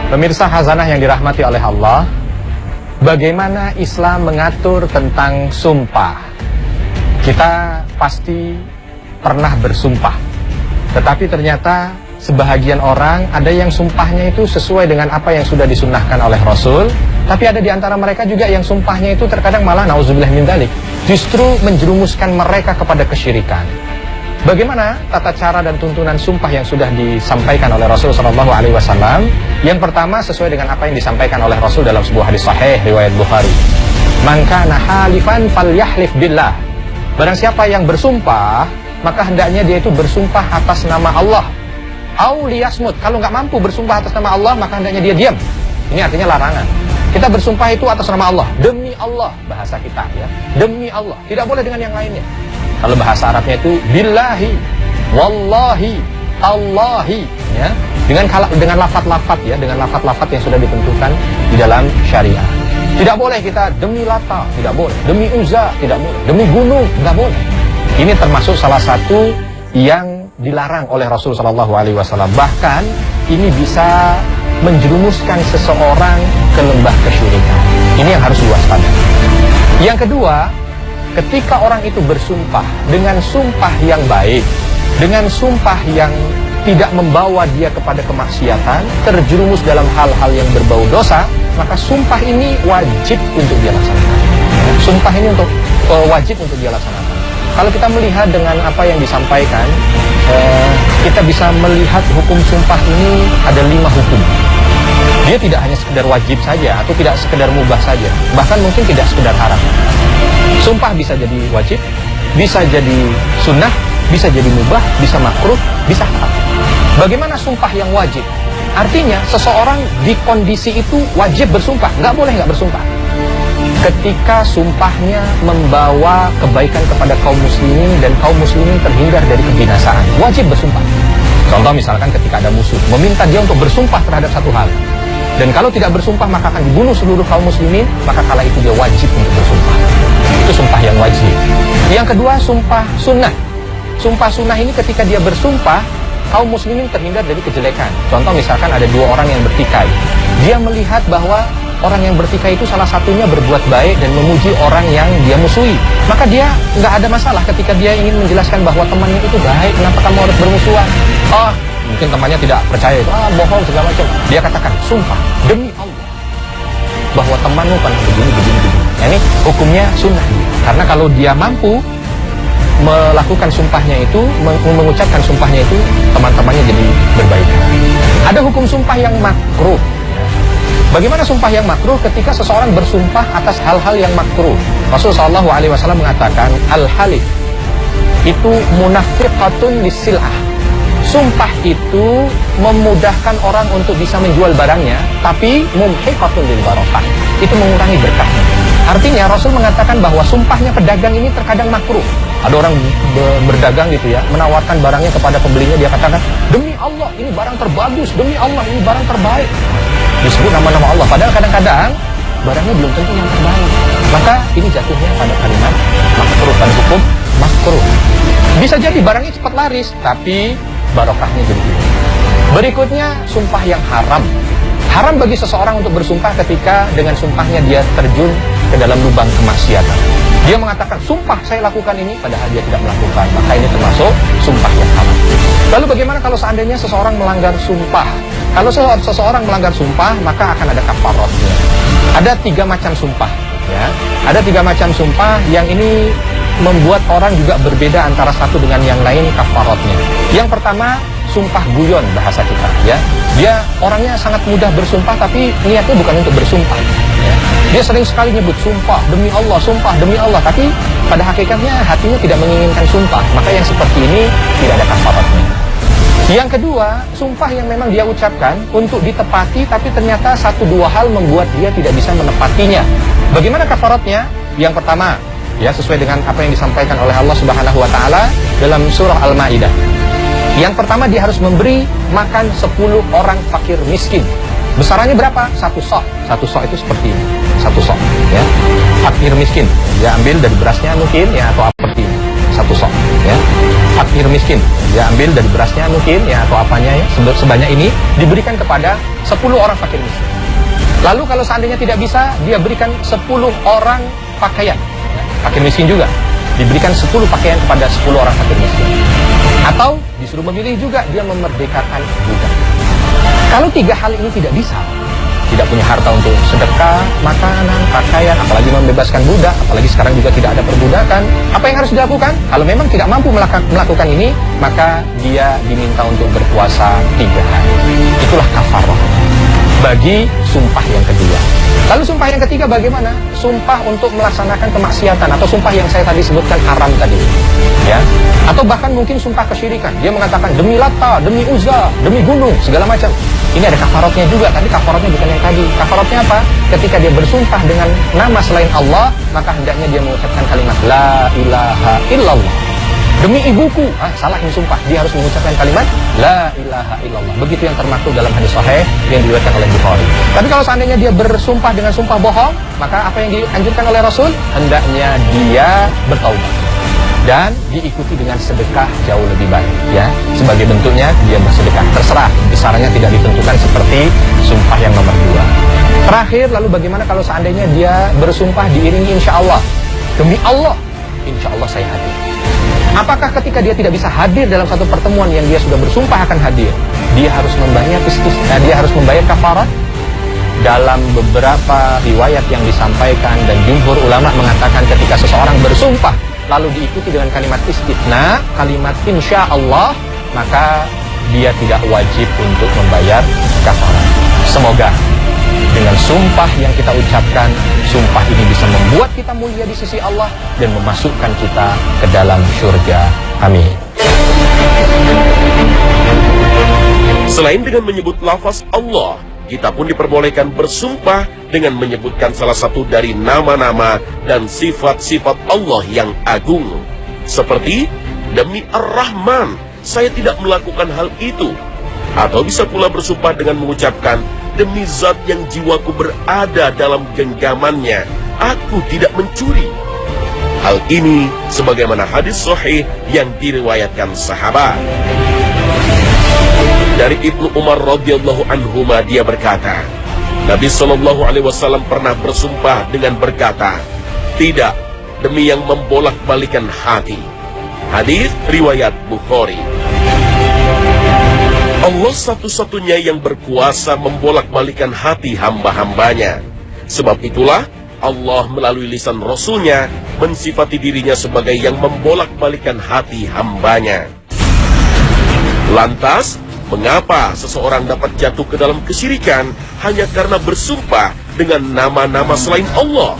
Pemirsa Khazanah yang dirahmati oleh Allah, bagaimana Islam mengatur tentang sumpah? Kita pasti pernah bersumpah, tetapi ternyata sebahagian orang ada yang sumpahnya itu sesuai dengan apa yang sudah disunnahkan oleh Rasul, tapi ada di antara mereka juga yang sumpahnya itu terkadang malah nauzubillah min dzalik, justru menjerumuskan mereka kepada kesyirikan. Bagaimana tata cara dan tuntunan sumpah yang sudah disampaikan oleh Rasul SAW? Yang pertama, sesuai dengan apa yang disampaikan oleh Rasul dalam sebuah hadis sahih riwayat Bukhari. Man kana halifan falyahlif billah. Barang siapa yang bersumpah, maka hendaknya dia itu bersumpah atas nama Allah. Au liyasmut. Kalau nggak mampu bersumpah atas nama Allah, maka hendaknya dia diam. Ini artinya larangan. Kita bersumpah itu atas nama Allah. Demi Allah, bahasa kita ya. Demi Allah. Tidak boleh dengan yang lainnya. Kalau bahasa Arabnya itu billahi, wallahi, Allahi, ya, dengan lafaz-lafaz ya, dengan lafaz-lafaz yang sudah ditentukan di dalam syariah. Tidak boleh kita demi Lata, tidak boleh. Demi Uzza, tidak boleh. Demi gunung, tidak boleh. Ini termasuk salah satu yang dilarang oleh Rasul SAW. Bahkan ini bisa menjerumuskan seseorang ke lembah kesyirikan. Ini yang harus diwaspadai. Yang kedua, ketika orang itu bersumpah dengan sumpah yang baik, dengan sumpah yang tidak membawa dia kepada kemaksiatan, terjerumus dalam hal-hal yang berbau dosa, maka sumpah ini wajib untuk dia laksanakan. Sumpah ini wajib untuk dia laksanakan. Kalau kita melihat dengan apa yang disampaikan, kita bisa melihat hukum sumpah ini ada 5 hukum. Dia tidak hanya sekedar wajib saja atau tidak sekedar mubah saja, bahkan mungkin tidak sekedar haram. Sumpah bisa jadi wajib, bisa jadi sunnah, bisa jadi mubah, bisa makruh, bisa haram. Bagaimana sumpah yang wajib? Artinya seseorang di kondisi itu wajib bersumpah, nggak boleh nggak bersumpah. Ketika sumpahnya membawa kebaikan kepada kaum muslimin dan kaum muslimin terhindar dari kebinasaan, wajib bersumpah. Contoh misalkan ketika ada musuh, meminta dia untuk bersumpah terhadap satu hal. Dan kalau tidak bersumpah maka akan dibunuh seluruh kaum muslimin, maka kala itu dia wajib untuk bersumpah. Itu sumpah yang wajib. Yang kedua, sumpah sunnah. Sumpah sunnah ini ketika dia bersumpah, kaum muslimin terhindar dari kejelekan. Contoh misalkan ada 2 orang yang bertikai. Dia melihat bahwa orang yang bertikai itu salah satunya berbuat baik dan memuji orang yang dia musuhi. Maka dia nggak ada masalah ketika dia ingin menjelaskan bahwa temannya itu baik, kenapa kamu harus bermusuhan? Oh, mungkin temannya tidak percaya itu, bohong segala macam. Dia katakan, sumpah demi Allah bahwa temanmu pernah begini. Nah, ini hukumnya sunnah. Karena kalau dia mampu melakukan sumpahnya itu, mengucapkan sumpahnya itu, teman-temannya jadi berbaik. Ada hukum sumpah yang makruh. Bagaimana sumpah yang makruh? Ketika seseorang bersumpah atas hal-hal yang makruh. Rasulullah SAW mengatakan, al-halif itu munafiqatun lisil'ah. Sumpah itu memudahkan orang untuk bisa menjual barangnya, tapi mumhiqatun lil barakah. Itu mengurangi berkahnya. Artinya Rasul mengatakan bahwa sumpahnya pedagang ini terkadang makruh. Ada orang berdagang gitu ya, menawarkan barangnya kepada pembelinya, dia katakan, demi Allah ini barang terbagus, demi Allah ini barang terbaik. Disebut nama-nama Allah, padahal kadang-kadang barangnya belum tentu yang terbaik. Maka ini jatuhnya pada kalimat makruh, pada hukum makruh. Bisa jadi barangnya cepat laris, tapi barokahnya jadi hilang. Berikutnya, sumpah yang haram. Haram bagi seseorang untuk bersumpah ketika dengan sumpahnya dia terjun ke dalam lubang kemaksiatan. Dia mengatakan, sumpah saya lakukan ini, padahal dia tidak melakukan. Maka ini termasuk sumpah yang haram. Lalu bagaimana kalau seandainya seseorang melanggar sumpah? Kalau seseorang melanggar sumpah, maka akan ada kafaratnya. Ada 3 macam sumpah. Ya. Ada 3 macam sumpah yang ini membuat orang juga berbeda antara satu dengan yang lain kafaratnya. Yang pertama, sumpah guyon bahasa kita. Ya. Dia orangnya sangat mudah bersumpah, tapi niatnya bukan untuk bersumpah. Ya. Dia sering sekali nyebut sumpah demi Allah, tapi pada hakikatnya hatinya tidak menginginkan sumpah. Maka yang seperti ini tidak ada kafaratnya. Yang kedua, sumpah yang memang dia ucapkan untuk ditepati, tapi ternyata 1-2 hal membuat dia tidak bisa menepatinya. Bagaimana kafaratnya? Yang pertama, ya sesuai dengan apa yang disampaikan oleh Allah Subhanahu wa taala dalam surah Al-Maidah. Yang pertama, dia harus memberi makan 10 orang fakir miskin. Besarannya berapa? 1 sok. 1 sok itu seperti ini. 1 sok, ya. Fakir miskin. Dia ambil dari berasnya mungkin ya, atau seperti ini. 1 sok, ya. fakir miskin. Dia ambil dari berasnya mungkin ya atau apanya ya, sebanyak ini diberikan kepada 10 orang fakir miskin. Lalu kalau seandainya tidak bisa, dia berikan 10 orang pakaian. Ya, fakir miskin juga. Diberikan 10 pakaian kepada 10 orang fakir miskin. Atau disuruh memilih juga, dia memerdekakan budak. Kalau 3 hal ini tidak bisa, tidak punya harta untuk sedekah, makanan, pakaian, apalagi membebaskan budak, apalagi sekarang juga tidak ada perbudakan, apa yang harus dilakukan? Kalau memang tidak mampu melakukan ini, maka dia diminta untuk berpuasa 3 hari. Itulah kafarah bagi sumpah yang kedua. Lalu sumpah yang ketiga bagaimana? Sumpah untuk melaksanakan kemaksiatan atau sumpah yang saya tadi sebutkan haram tadi, ya. Atau bahkan mungkin sumpah kesyirikan. Dia mengatakan demi Lata, demi Uzza, demi gunung, segala macam. Ini ada kafaratnya juga, tapi kafaratnya bukan yang tadi. Kafaratnya apa? Ketika dia bersumpah dengan nama selain Allah, maka hendaknya dia mengucapkan kalimat La ilaha illallah. Demi ibuku, salah ini sumpah. Dia harus mengucapkan kalimat La ilaha illallah. Begitu yang termaktub dalam hadis sahih yang diriwayatkan oleh Bukhari. Tapi kalau seandainya dia bersumpah dengan sumpah bohong, maka apa yang dianjurkan oleh Rasul? Hendaknya dia bertaubat dan diikuti dengan sedekah jauh lebih baik, ya. Sebagai bentuknya dia bersedekah, terserah, besarnya tidak ditentukan seperti sumpah yang nomor 2. Terakhir, lalu bagaimana kalau seandainya dia bersumpah diiringi insya Allah, demi Allah, insya Allah saya hadir. Apakah ketika dia tidak bisa hadir dalam satu pertemuan yang dia sudah bersumpah akan hadir, dia harus membayar kafarat? Dalam beberapa riwayat yang disampaikan dan jumhur ulama mengatakan ketika seseorang bersumpah lalu diikuti dengan kalimat istithna, kalimat insya Allah, maka dia tidak wajib untuk membayar kafarat. Semoga dengan sumpah yang kita ucapkan, sumpah ini bisa membuat kita mulia di sisi Allah dan memasukkan kita ke dalam surga. Amin. Selain dengan menyebut lafaz Allah, kita pun diperbolehkan bersumpah dengan menyebutkan salah satu dari nama-nama dan sifat-sifat Allah yang agung. Seperti, demi Ar-Rahman, saya tidak melakukan hal itu. Atau bisa pula bersumpah dengan mengucapkan, demi zat yang jiwaku berada dalam genggamannya, aku tidak mencuri. Hal ini sebagaimana hadis sahih yang diriwayatkan sahabat. Dari Ibnu Umar radhiyallahu anhuma, dia berkata, Nabi SAW pernah bersumpah dengan berkata, tidak, demi yang membolak-balikan hati. Hadis riwayat Bukhari. Allah satu-satunya yang berkuasa membolak-balikan hati hamba-hambanya. Sebab itulah Allah melalui lisan Rasulnya mensifati dirinya sebagai yang membolak-balikan hati hambanya. Lantas, mengapa seseorang dapat jatuh ke dalam kesyirikan hanya karena bersumpah dengan nama-nama selain Allah?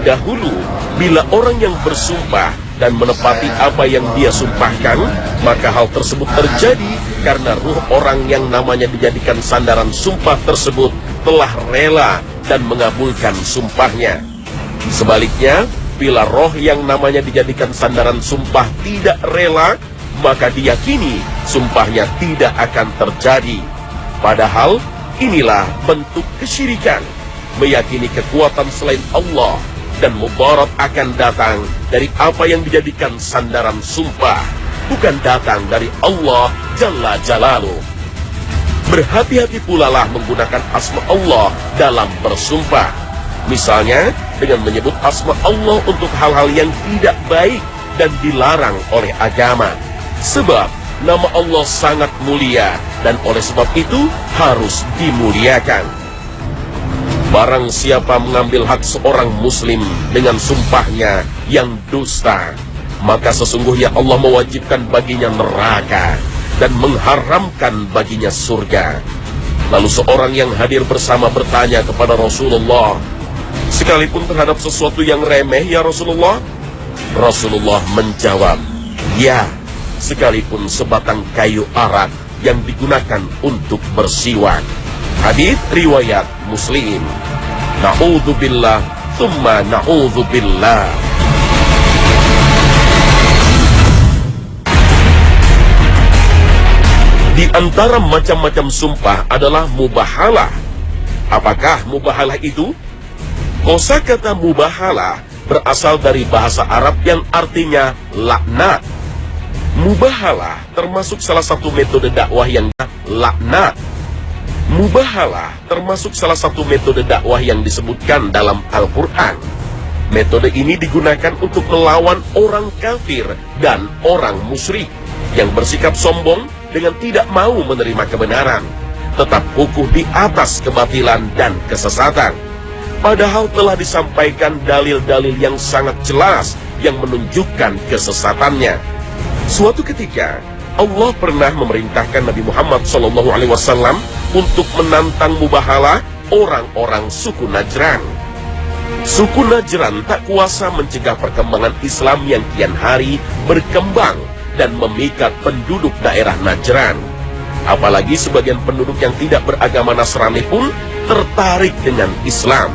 Dahulu, bila orang yang bersumpah dan menepati apa yang dia sumpahkan, maka hal tersebut terjadi karena ruh orang yang namanya dijadikan sandaran sumpah tersebut telah rela dan mengabulkan sumpahnya. Sebaliknya, bila roh yang namanya dijadikan sandaran sumpah tidak rela, maka diyakini sumpahnya tidak akan terjadi. Padahal inilah bentuk kesyirikan, meyakini kekuatan selain Allah dan mudarat akan datang dari apa yang dijadikan sandaran sumpah, bukan datang dari Allah Jalla Jalaluh. Berhati-hati pula lah menggunakan asma Allah dalam bersumpah. Misalnya dengan menyebut asma Allah untuk hal-hal yang tidak baik dan dilarang oleh agama. Sebab nama Allah sangat mulia dan oleh sebab itu harus dimuliakan. Barang siapa mengambil hak seorang muslim dengan sumpahnya yang dusta, maka sesungguhnya Allah mewajibkan baginya neraka dan mengharamkan baginya surga. Lalu seorang yang hadir bersama bertanya kepada Rasulullah, sekalipun terhadap sesuatu yang remeh ya Rasulullah? Rasulullah menjawab, ya, sekalipun sebatang kayu arak yang digunakan untuk bersiwak. Hadits riwayat Muslim. Na'udzubillah, thumma na'udzubillah. Di antara macam-macam sumpah adalah mubahalah. Apakah mubahalah itu? Kosakata mubahalah berasal dari bahasa Arab yang artinya laknat. Mubahalah termasuk salah satu metode dakwah yang laknat. Mubahalah termasuk salah satu metode dakwah yang disebutkan dalam Al-Quran. Metode ini digunakan untuk melawan orang kafir dan orang musyrik yang bersikap sombong dengan tidak mau menerima kebenaran, tetap kukuh di atas kebatilan dan kesesatan. Padahal telah disampaikan dalil-dalil yang sangat jelas yang menunjukkan kesesatannya. Suatu ketika, Allah pernah memerintahkan Nabi Muhammad SAW untuk menantang Mubahalah orang-orang suku Najran. Suku Najran tak kuasa mencegah perkembangan Islam yang kian hari berkembang dan memikat penduduk daerah Najran. Apalagi sebagian penduduk yang tidak beragama Nasrani pun tertarik dengan Islam.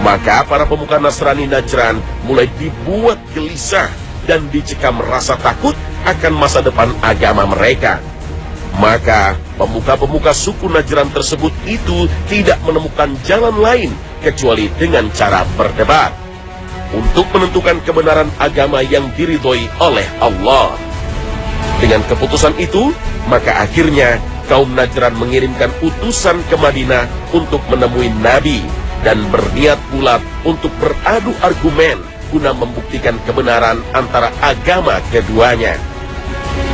Maka para pemuka Nasrani Najran mulai dibuat gelisah dan dicekam rasa takut akan masa depan agama mereka. Maka pemuka-pemuka suku Najran tersebut itu tidak menemukan jalan lain kecuali dengan cara berdebat untuk menentukan kebenaran agama yang diridhoi oleh Allah. Dengan keputusan itu, maka akhirnya kaum Najran mengirimkan utusan ke Madinah untuk menemui Nabi dan berniat bulat untuk beradu argumen guna membuktikan kebenaran antara agama keduanya.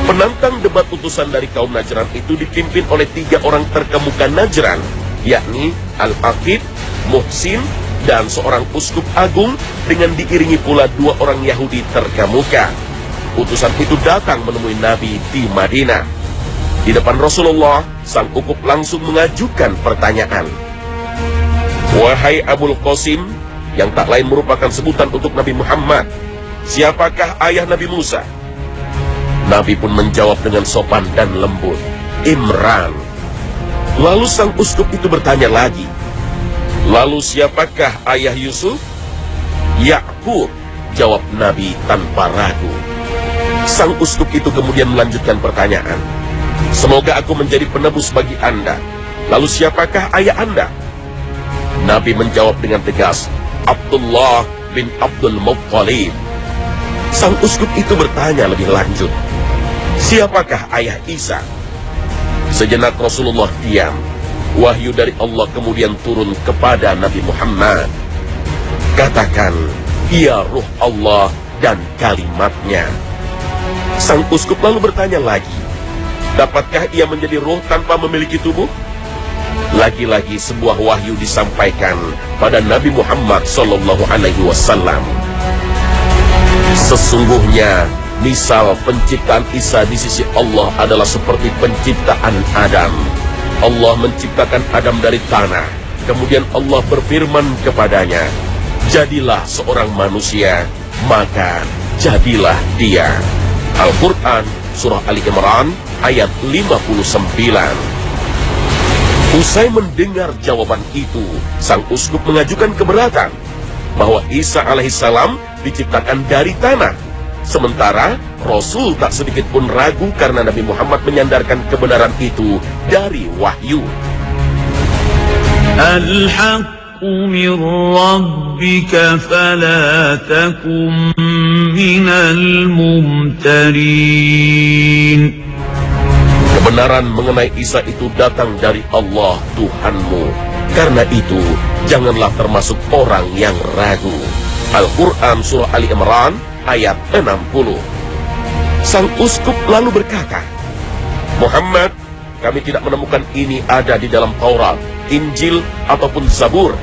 Penantang debat utusan dari kaum Najran itu dipimpin oleh 3 orang terkemuka Najran, yakni Al-Aqid, Muhsin, dan seorang uskup agung dengan diiringi pula 2 orang Yahudi terkemuka. Utusan itu datang menemui Nabi di Madinah. Di depan Rasulullah, sang ukhup langsung mengajukan pertanyaan. Wahai Abul Qasim, yang tak lain merupakan sebutan untuk Nabi Muhammad, siapakah ayah Nabi Musa? Nabi pun menjawab dengan sopan dan lembut, Imran. Lalu sang uskup itu bertanya lagi, lalu siapakah ayah Yusuf? Yakub, jawab Nabi tanpa ragu. Sang uskup itu kemudian melanjutkan pertanyaan, semoga aku menjadi penebus bagi Anda. Lalu siapakah ayah Anda? Nabi menjawab dengan tegas, Abdullah bin Abdul Muttalib. Sang uskup itu bertanya lebih lanjut, siapakah ayah Isa? Sejenak Rasulullah diam. Wahyu dari Allah kemudian turun kepada Nabi Muhammad. Katakan, ia ruh Allah dan kalimatnya. Sang uskup lalu bertanya lagi, dapatkah ia menjadi ruh tanpa memiliki tubuh? Lagi-lagi sebuah wahyu disampaikan pada Nabi Muhammad SAW. Sesungguhnya misal penciptaan Isa di sisi Allah adalah seperti penciptaan Adam. Allah menciptakan Adam dari tanah, kemudian Allah berfirman kepadanya, jadilah seorang manusia, maka jadilah dia. Al-Quran Surah Ali Imran ayat 59. Usai mendengar jawaban itu, sang uskup mengajukan keberatan bahwa Isa alaihissalam diciptakan dari tanah. Sementara Rasul tak sedikit pun ragu karena Nabi Muhammad menyandarkan kebenaran itu dari wahyu. Al-haqqu min rabbika fala takum minal mumtarin. Kebenaran mengenai Isa itu datang dari Allah Tuhanmu. Karena itu, janganlah termasuk orang yang ragu. Al-Quran Surah Ali Imran ayat 60. Sang uskup lalu berkata, Muhammad, kami tidak menemukan ini ada di dalam Taurat, Injil, ataupun Zabur.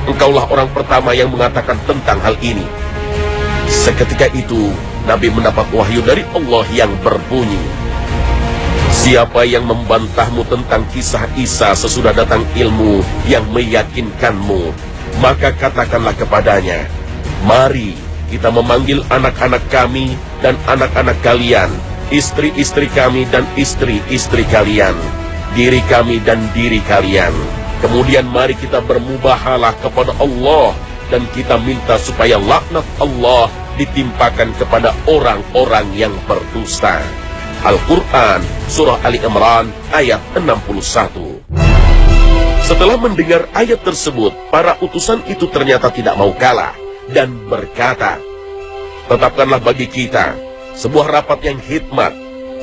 Engkaulah orang pertama yang mengatakan tentang hal ini. Seketika itu, Nabi mendapat wahyu dari Allah yang berbunyi, siapa yang membantahmu tentang kisah Isa sesudah datang ilmu yang meyakinkanmu, maka katakanlah kepadanya, mari kita memanggil anak-anak kami dan anak-anak kalian, istri-istri kami dan istri-istri kalian, diri kami dan diri kalian. Kemudian mari kita bermubahalah kepada Allah dan kita minta supaya laknat Allah ditimpakan kepada orang-orang yang berdusta. Al-Quran Surah Ali Imran ayat 61. Setelah mendengar ayat tersebut, para utusan itu ternyata tidak mau kalah dan berkata, tetapkanlah bagi kita sebuah rapat yang hikmat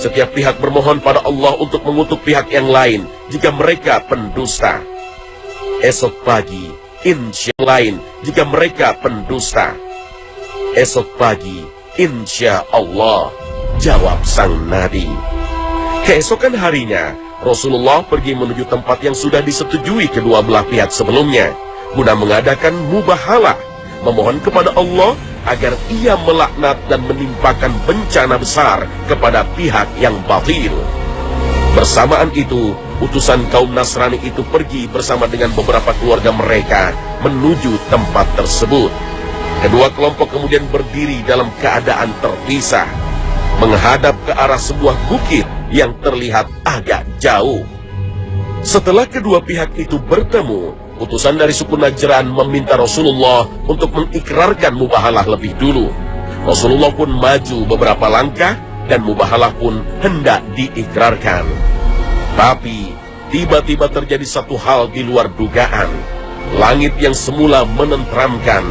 setiap pihak bermohon pada Allah untuk mengutuk pihak yang lain jika mereka pendusta. Esok pagi, insya lain jika mereka pendusta. Esok pagi, insya Allah, jawab sang Nabi. Keesokan harinya, Rasulullah pergi menuju tempat yang sudah disetujui kedua belah pihak sebelumnya, guna mengadakan mubahalah, memohon kepada Allah agar ia melaknat dan menimpakan bencana besar kepada pihak yang batil. Bersamaan itu, utusan kaum Nasrani itu pergi bersama dengan beberapa keluarga mereka menuju tempat tersebut. Kedua kelompok kemudian berdiri dalam keadaan terpisah, menghadap ke arah sebuah bukit yang terlihat agak jauh. Setelah kedua pihak itu bertemu, utusan dari suku Najran meminta Rasulullah untuk mengikrarkan mubahalah lebih dulu. Rasulullah pun maju beberapa langkah dan mubahalah pun hendak diikrarkan. Tapi tiba-tiba terjadi satu hal di luar dugaan. Langit yang semula menenteramkan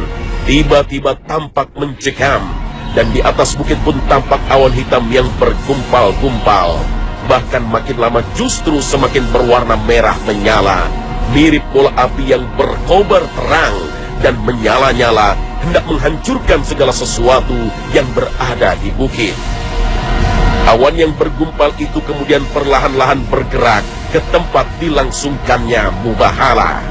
tiba-tiba tampak mencekam, dan di atas bukit pun tampak awan hitam yang bergumpal-gumpal. Bahkan makin lama justru semakin berwarna merah menyala, mirip bola api yang berkobar terang dan menyala-nyala, hendak menghancurkan segala sesuatu yang berada di bukit. Awan yang bergumpal itu kemudian perlahan-lahan bergerak ke tempat dilangsungkannya mubahalah.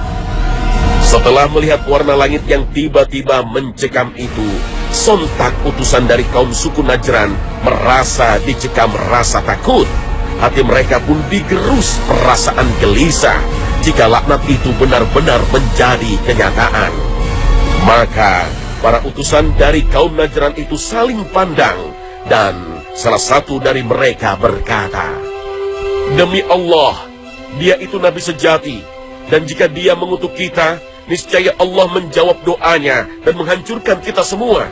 Setelah melihat warna langit yang tiba-tiba mencekam itu, sontak utusan dari kaum suku Najran merasa dicekam rasa takut. Hati mereka pun digerus perasaan gelisah jika laknat itu benar-benar menjadi kenyataan. Maka para utusan dari kaum Najran itu saling pandang, dan salah satu dari mereka berkata, "Demi Allah, dia itu Nabi sejati, dan jika dia mengutuk kita, niscaya Allah menjawab doanya dan menghancurkan kita semua.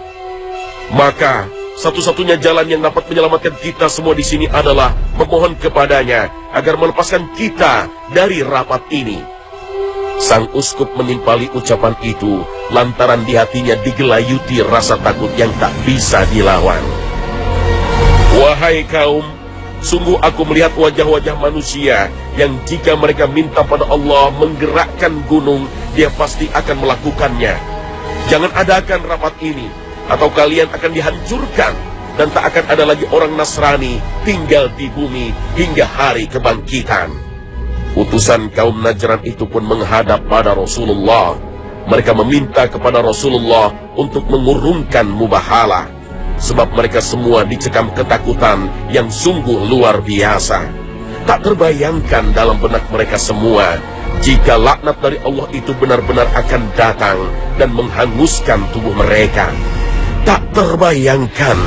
Maka satu-satunya jalan yang dapat menyelamatkan kita semua di sini adalah memohon kepadanya agar melepaskan kita dari rapat ini." Sang uskup menimpali ucapan itu lantaran di hatinya digelayuti rasa takut yang tak bisa dilawan. "Wahai kaum, sungguh aku melihat wajah-wajah manusia yang jika mereka minta pada Allah menggerakkan gunung, dia pasti akan melakukannya. Jangan adakan rapat ini, atau kalian akan dihancurkan, dan tak akan ada lagi orang Nasrani tinggal di bumi hingga hari kebangkitan." Utusan kaum Najran itu pun menghadap pada Rasulullah. Mereka meminta kepada Rasulullah untuk mengurungkan mubahalah, sebab mereka semua dicekam ketakutan yang sungguh luar biasa. Tak terbayangkan dalam benak mereka semua jika laknat dari Allah itu benar-benar akan datang dan menghanguskan tubuh mereka. Tak terbayangkan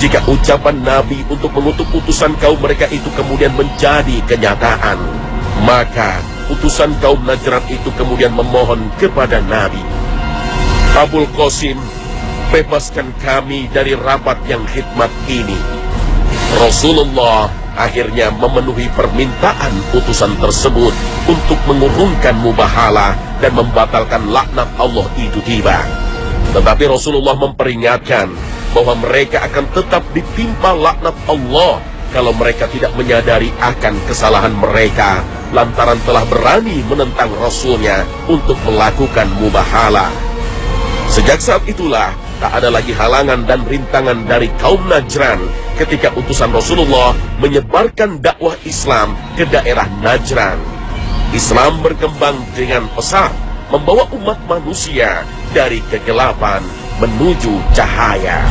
jika ucapan Nabi untuk mengutuk utusan kaum mereka itu kemudian menjadi kenyataan. Maka utusan kaum Najran itu kemudian memohon kepada Nabi, "Abul Qasim, bebaskan kami dari rapat yang khidmat ini." Rasulullah akhirnya memenuhi permintaan utusan tersebut untuk mengurungkan mubahalah dan membatalkan laknat Allah itu tiba. Tetapi Rasulullah memperingatkan bahwa mereka akan tetap ditimpa laknat Allah kalau mereka tidak menyadari akan kesalahan mereka lantaran telah berani menentang Rasulnya untuk melakukan mubahalah. Sejak saat itulah tak ada lagi halangan dan rintangan dari kaum Najran ketika utusan Rasulullah menyebarkan dakwah Islam ke daerah Najran. Islam berkembang dengan pesat, membawa umat manusia dari kegelapan menuju cahaya.